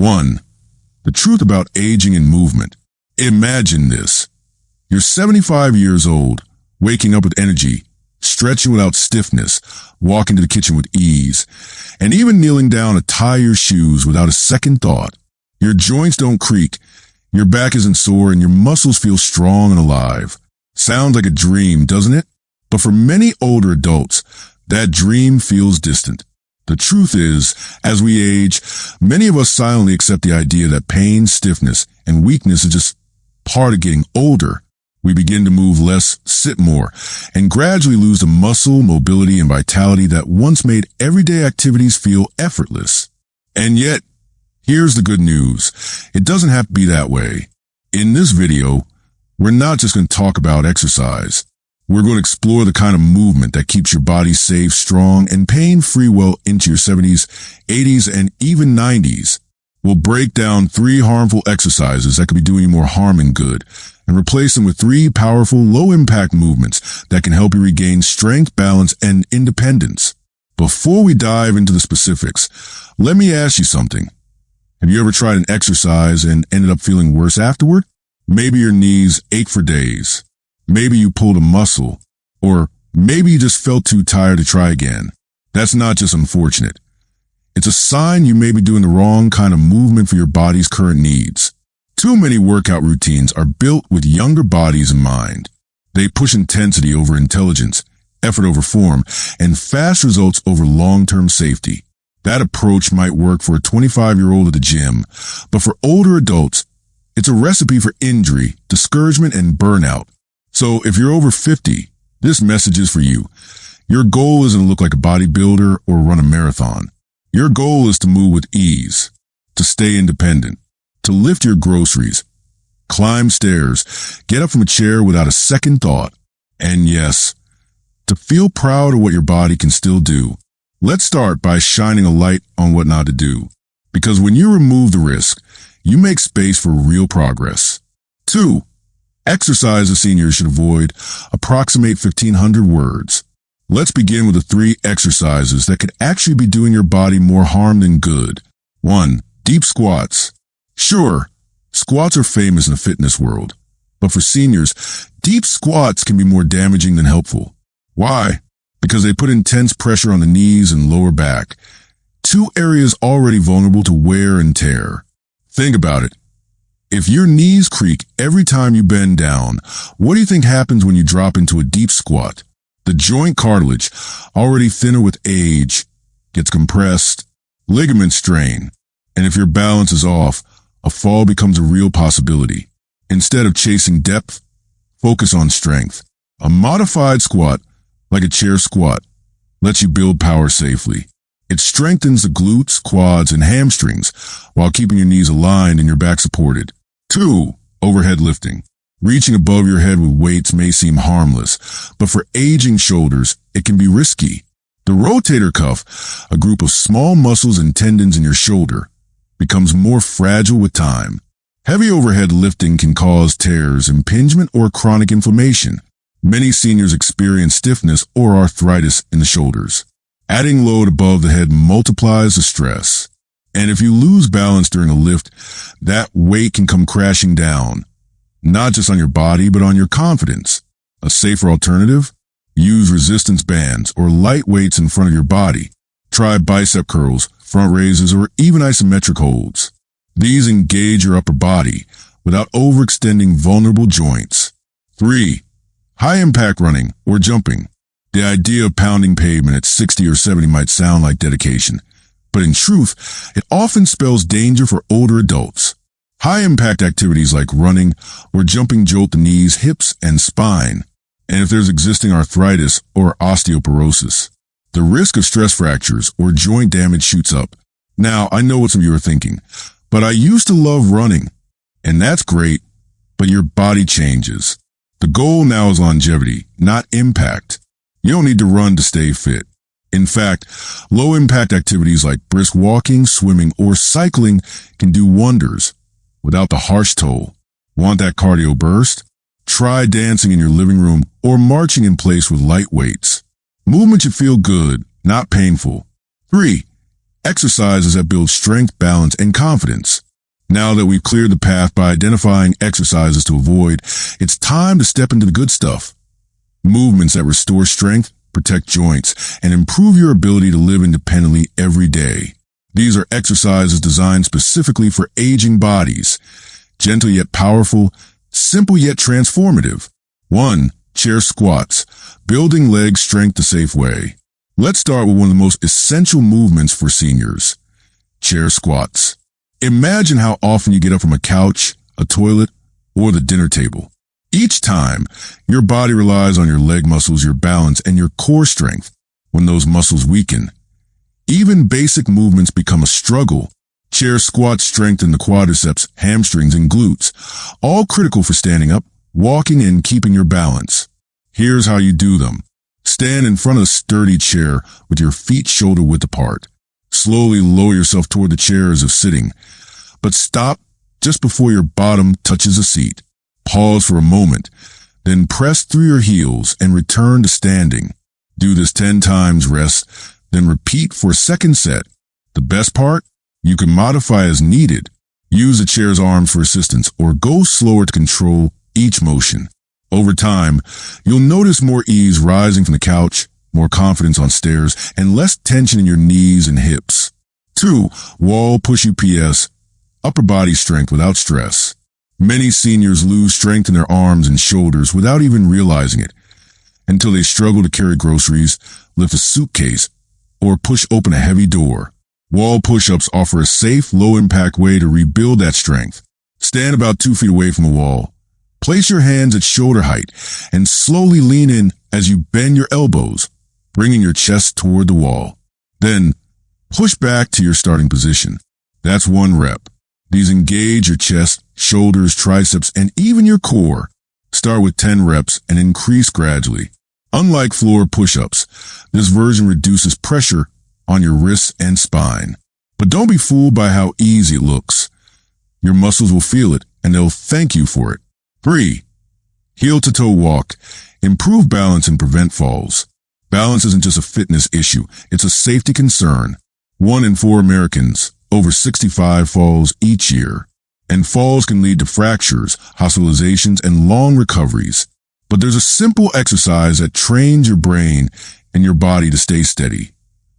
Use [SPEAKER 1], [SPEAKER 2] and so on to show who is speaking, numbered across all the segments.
[SPEAKER 1] 1. The truth about aging and movement. Imagine this. You're 75 years old, waking up with energy, stretching without stiffness, walking to the kitchen with ease, and even kneeling down to tie your shoes without a second thought. Your joints don't creak, your back isn't sore, and your muscles feel strong and alive. Sounds like a dream, doesn't it? But for many older adults, that dream feels distant. The truth is, as we age, many of us silently accept the idea that pain, stiffness, and weakness is just part of getting older. We begin to move less, sit more, and gradually lose the muscle, mobility, and vitality that once made everyday activities feel effortless. And yet, here's the good news. It doesn't have to be that way. In this video, we're not just going to talk about exercise. We're going to explore the kind of movement that keeps your body safe, strong, and pain-free well into your 70s, 80s, and even 90s. We'll break down 3 harmful exercises that could be doing you more harm than good, and replace them with 3 powerful, low-impact movements that can help you regain strength, balance, and independence. Before we dive into the specifics, let me ask you something. Have you ever tried an exercise and ended up feeling worse afterward? Maybe your knees ache for days. Maybe you pulled a muscle, or maybe you just felt too tired to try again. That's not just unfortunate. It's a sign you may be doing the wrong kind of movement for your body's current needs. Too many workout routines are built with younger bodies in mind. They push intensity over intelligence, effort over form, and fast results over long-term safety. That approach might work for a 25-year-old at the gym, but for older adults, it's a recipe for injury, discouragement, and burnout. So if you're over 50, this message is for you. Your goal isn't to look like a bodybuilder or run a marathon. Your goal is to move with ease, to stay independent, to lift your groceries, climb stairs, get up from a chair without a second thought, and yes, to feel proud of what your body can still do. Let's start by shining a light on what not to do, because when you remove the risk, you make space for real progress. 2. Exercises seniors should avoid. Approximate 1,500 words. Let's begin with the 3 exercises that could actually be doing your body more harm than good. 1. Deep squats. Sure, squats are famous in the fitness world, but for seniors, deep squats can be more damaging than helpful. Why? Because they put intense pressure on the knees and lower back, 2 areas already vulnerable to wear and tear. Think about it. If your knees creak every time you bend down, what do you think happens when you drop into a deep squat? The joint cartilage, already thinner with age, gets compressed, ligaments strain, and if your balance is off, a fall becomes a real possibility. Instead of chasing depth, focus on strength. A modified squat, like a chair squat, lets you build power safely. It strengthens the glutes, quads, and hamstrings while keeping your knees aligned and your back supported. 2. Overhead lifting. Reaching above your head with weights may seem harmless, but for aging shoulders, it can be risky. The rotator cuff, a group of small muscles and tendons in your shoulder, becomes more fragile with time. Heavy overhead lifting can cause tears, impingement, or chronic inflammation. Many seniors experience stiffness or arthritis in the shoulders. Adding load above the head multiplies the stress. And if you lose balance during a lift, that weight can come crashing down, not just on your body, but on your confidence. A safer alternative? Use resistance bands or light weights in front of your body. Try bicep curls, front raises, or even isometric holds. These engage your upper body without overextending vulnerable joints. 3. High-impact running or jumping. The idea of pounding pavement at 60 or 70 might sound like dedication, but in truth, it often spells danger for older adults. High-impact activities like running or jumping jolt the knees, hips, and spine, and if there's existing arthritis or osteoporosis, the risk of stress fractures or joint damage shoots up. Now, I know what some of you are thinking, but I used to love running, and that's great, but your body changes. The goal now is longevity, not impact. You don't need to run to stay fit. In fact, low-impact activities like brisk walking, swimming, or cycling can do wonders without the harsh toll. Want that cardio burst? Try dancing in your living room or marching in place with light weights. Movement should feel good, not painful. 3. exercises that build strength, balance, and confidence. Now that we've cleared the path by identifying exercises to avoid, it's time to step into the good stuff. Movements that restore strength, protect joints, and improve your ability to live independently every day. These are exercises designed specifically for aging bodies. Gentle yet powerful, simple yet transformative. 1. Chair squats, building leg strength the safe way. Let's start with one of the most essential movements for seniors. Chair squats. Imagine how often you get up from a couch, a toilet, or the dinner table. Each time, your body relies on your leg muscles, your balance, and your core strength. When those muscles weaken, even basic movements become a struggle. Chair squats strengthen the quadriceps, hamstrings, and glutes, all critical for standing up, walking, and keeping your balance. Here's how you do them. Stand in front of a sturdy chair with your feet shoulder width apart. Slowly lower yourself toward the chair as if sitting, but stop just before your bottom touches the seat. Pause for a moment, then press through your heels and return to standing. Do this 10 times, rest, then repeat for a second set. The best part? You can modify as needed. Use the chair's arms for assistance or go slower to control each motion. Over time, you'll notice more ease rising from the couch, more confidence on stairs, and less tension in your knees and hips. 2. Wall push UPS, upper body strength without stress. Many seniors lose strength in their arms and shoulders without even realizing it, until they struggle to carry groceries, lift a suitcase, or push open a heavy door. Wall push-ups offer a safe, low-impact way to rebuild that strength. Stand about 2 feet away from the wall. Place your hands at shoulder height and slowly lean in as you bend your elbows, bringing your chest toward the wall. Then, push back to your starting position. That's 1 rep. These engage your chest, shoulders, triceps, and even your core. Start with 10 reps and increase gradually. Unlike floor push-ups, this version reduces pressure on your wrists and spine. But don't be fooled by how easy it looks. Your muscles will feel it, and they'll thank you for it. 3. Heel-to-toe walk. Improve balance and prevent falls. Balance isn't just a fitness issue, it's a safety concern. 1 in 4 Americans, over 65, falls each year. And falls can lead to fractures, hospitalizations, and long recoveries. But there's a simple exercise that trains your brain and your body to stay steady.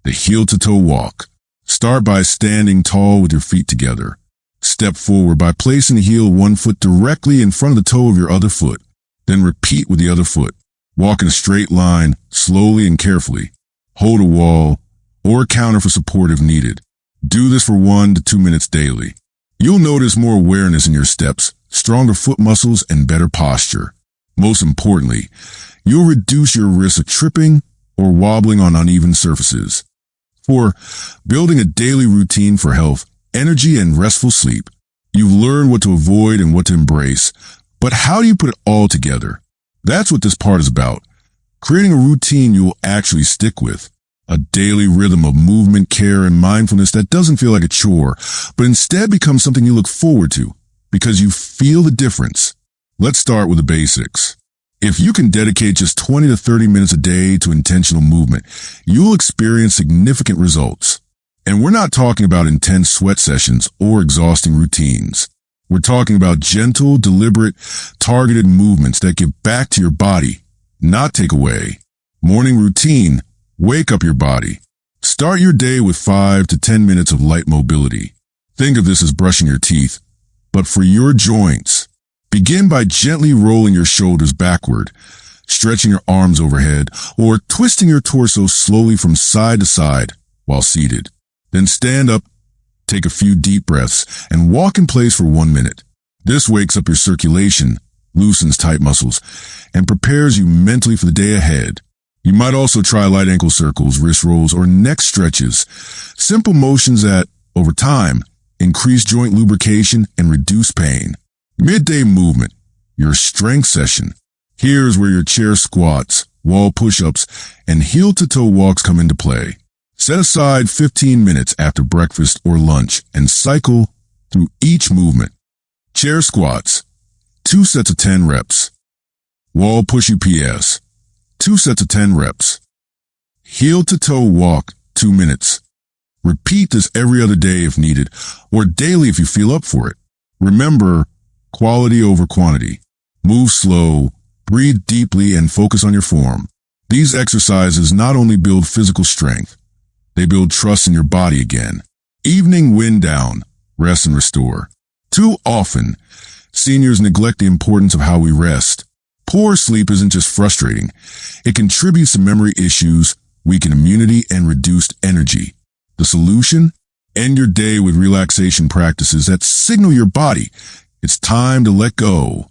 [SPEAKER 1] The heel-to-toe walk. Start by standing tall with your feet together. Step forward by placing the heel 1 foot directly in front of the toe of your other foot. Then repeat with the other foot. Walk in a straight line, slowly and carefully. Hold a wall or a counter for support if needed. Do this for 1 to 2 minutes daily. You'll notice more awareness in your steps, stronger foot muscles, and better posture. Most importantly, you'll reduce your risk of tripping or wobbling on uneven surfaces. 4. Building a daily routine for health, energy, and restful sleep. You've learned what to avoid and what to embrace, but how do you put it all together? That's what this part is about. Creating a routine you will actually stick with. A daily rhythm of movement, care, and mindfulness that doesn't feel like a chore, but instead becomes something you look forward to because you feel the difference. Let's start with the basics. If you can dedicate just 20 to 30 minutes a day to intentional movement, you'll experience significant results. And we're not talking about intense sweat sessions or exhausting routines. We're talking about gentle, deliberate, targeted movements that give back to your body, not take away. Morning routine. Wake up your body. Start your day with 5 to 10 minutes of light mobility. Think of this as brushing your teeth, but for your joints. Begin by gently rolling your shoulders backward, stretching your arms overhead, or twisting your torso slowly from side to side while seated. Then stand up, take a few deep breaths, and walk in place for 1 minute. This wakes up your circulation, loosens tight muscles, and prepares you mentally for the day ahead. You might also try light ankle circles, wrist rolls, or neck stretches. Simple motions that, over time, increase joint lubrication and reduce pain. Midday movement, your strength session. Here's where your chair squats, wall push-ups, and heel-to-toe walks come into play. Set aside 15 minutes after breakfast or lunch and cycle through each movement. Chair squats, 2 sets of 10 reps. Wall push UPS, 2 sets of 10 reps. Heel-to-toe walk, 2 minutes. Repeat this every other day if needed, or daily if you feel up for it. Remember, quality over quantity. Move slow, breathe deeply, and focus on your form. These exercises not only build physical strength, they build trust in your body again. Evening wind down, rest and restore. Too often, seniors neglect the importance of how we rest. Poor sleep isn't just frustrating. It contributes to memory issues, weakened immunity, and reduced energy. The solution? End your day with relaxation practices that signal your body it's time to let go.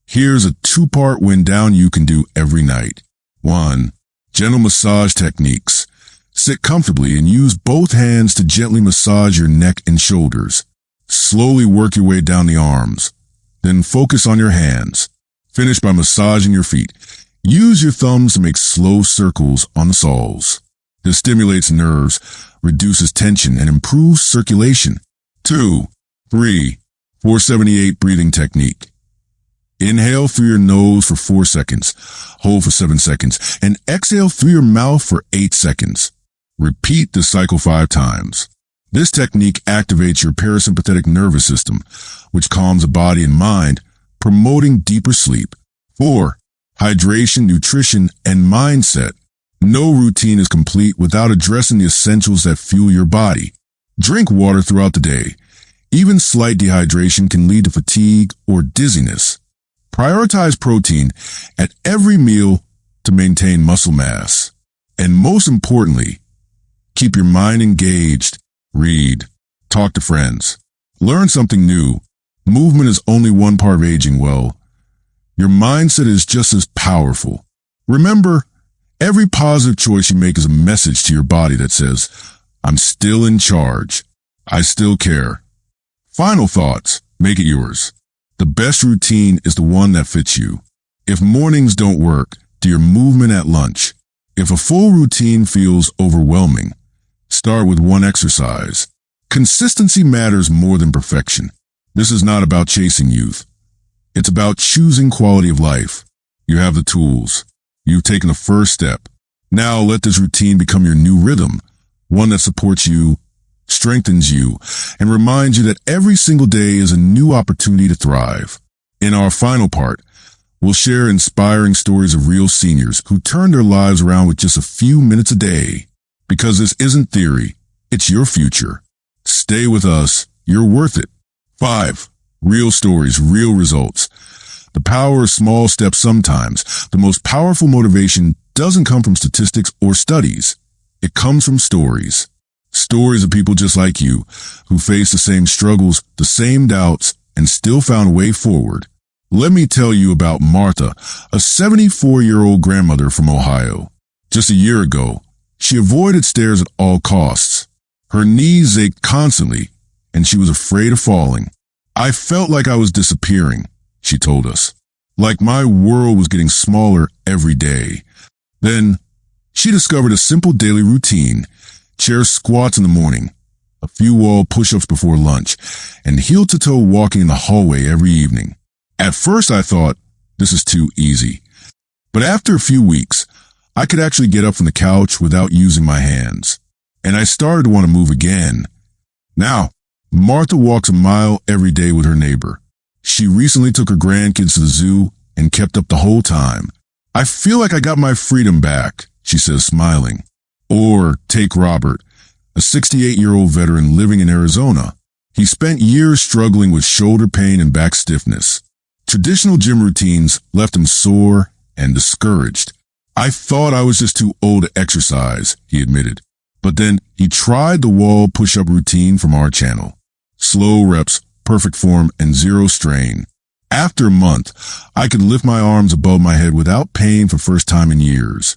[SPEAKER 1] Here's a two-part wind down you can do every night. 1. Gentle massage techniques. Sit comfortably and use both hands to gently massage your neck and shoulders. Slowly work your way down the arms. Then focus on your hands. Finish by massaging your feet. Use your thumbs to make slow circles on the soles. This stimulates nerves, reduces tension, and improves circulation. 2. 3. 478 breathing technique. Inhale through your nose for 4 seconds, hold for 7 seconds, and exhale through your mouth for 8 seconds. Repeat this cycle 5 times. This technique activates your parasympathetic nervous system, which calms the body and mind, promoting deeper sleep. 4. Hydration, nutrition, and mindset. No routine is complete without addressing the essentials that fuel your body. Drink water throughout the day. Even slight dehydration can lead to fatigue or dizziness. Prioritize protein at every meal to maintain muscle mass. And most importantly, keep your mind engaged. Read. Talk to friends. Learn something new. Movement is only one part of aging well. Your mindset is just as powerful. Remember, every positive choice you make is a message to your body that says, I'm still in charge. I still care. Final thoughts. Make it yours. The best routine is the one that fits you. If mornings don't work, do your movement at lunch. If a full routine feels overwhelming, start with one exercise. Consistency matters more than perfection. This is not about chasing youth. It's about choosing quality of life. You have the tools. You've taken the first step. Now let this routine become your new rhythm, one that supports you, strengthens you, and reminds you that every single day is a new opportunity to thrive. In our final part, we'll share inspiring stories of real seniors who turned their lives around with just a few minutes a day. Because this isn't theory, it's your future. Stay with us, you're worth it. 5. Real stories, real results. The power of small steps. Sometimes the most powerful motivation doesn't come from statistics or studies. It comes from stories. Stories of people just like you, who faced the same struggles, the same doubts, and still found a way forward. Let me tell you about Martha, a 74-year-old grandmother from Ohio. Just a year ago, she avoided stairs at all costs. Her knees ached constantly, and she was afraid of falling. I felt like I was disappearing, she told us. Like my world was getting smaller every day. Then, she discovered a simple daily routine. Chair squats in the morning, a few wall push-ups before lunch, and heel-to-toe walking in the hallway every evening. At first I thought, this is too easy. But after a few weeks, I could actually get up from the couch without using my hands. And I started to want to move again. Now, Martha walks a mile every day with her neighbor. She recently took her grandkids to the zoo and kept up the whole time. I feel like I got my freedom back, she says, smiling. Or take Robert, a 68-year-old veteran living in Arizona. He spent years struggling with shoulder pain and back stiffness. Traditional gym routines left him sore and discouraged. I thought I was just too old to exercise, he admitted. But then he tried the wall push-up routine from our channel. Slow reps, perfect form, and zero strain. After a month, I could lift my arms above my head without pain for the first time in years.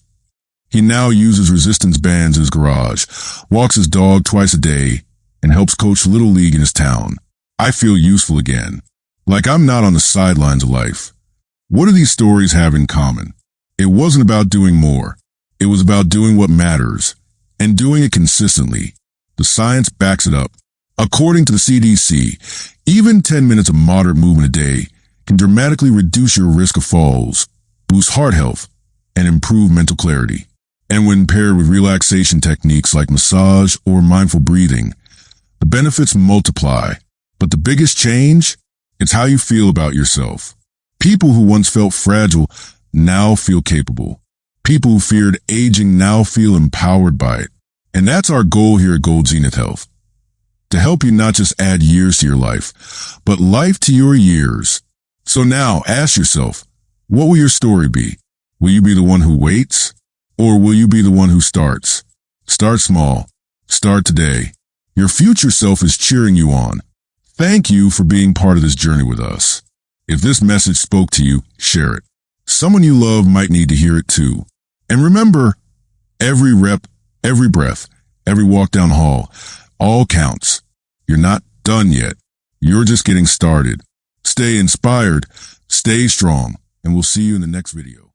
[SPEAKER 1] He now uses resistance bands in his garage, walks his dog twice a day, and helps coach Little League in his town. I feel useful again, like I'm not on the sidelines of life. What do these stories have in common? It wasn't about doing more. It was about doing what matters, and doing it consistently. The science backs it up. According to the CDC, even 10 minutes of moderate movement a day can dramatically reduce your risk of falls, boost heart health, and improve mental clarity. And when paired with relaxation techniques like massage or mindful breathing, the benefits multiply. But the biggest change? It's how you feel about yourself. People who once felt fragile now feel capable. People who feared aging now feel empowered by it. And that's our goal here at Gold Zenith Health. To help you not just add years to your life, but life to your years. So now ask yourself, what will your story be? Will you be the one who waits? Or will you be the one who starts? Start small. Start today. Your future self is cheering you on. Thank you for being part of this journey with us. If this message spoke to you, share it. Someone you love might need to hear it too. And remember, every rep, every breath, every walk down the hall, all counts. You're not done yet. You're just getting started. Stay inspired, stay strong, and we'll see you in the next video.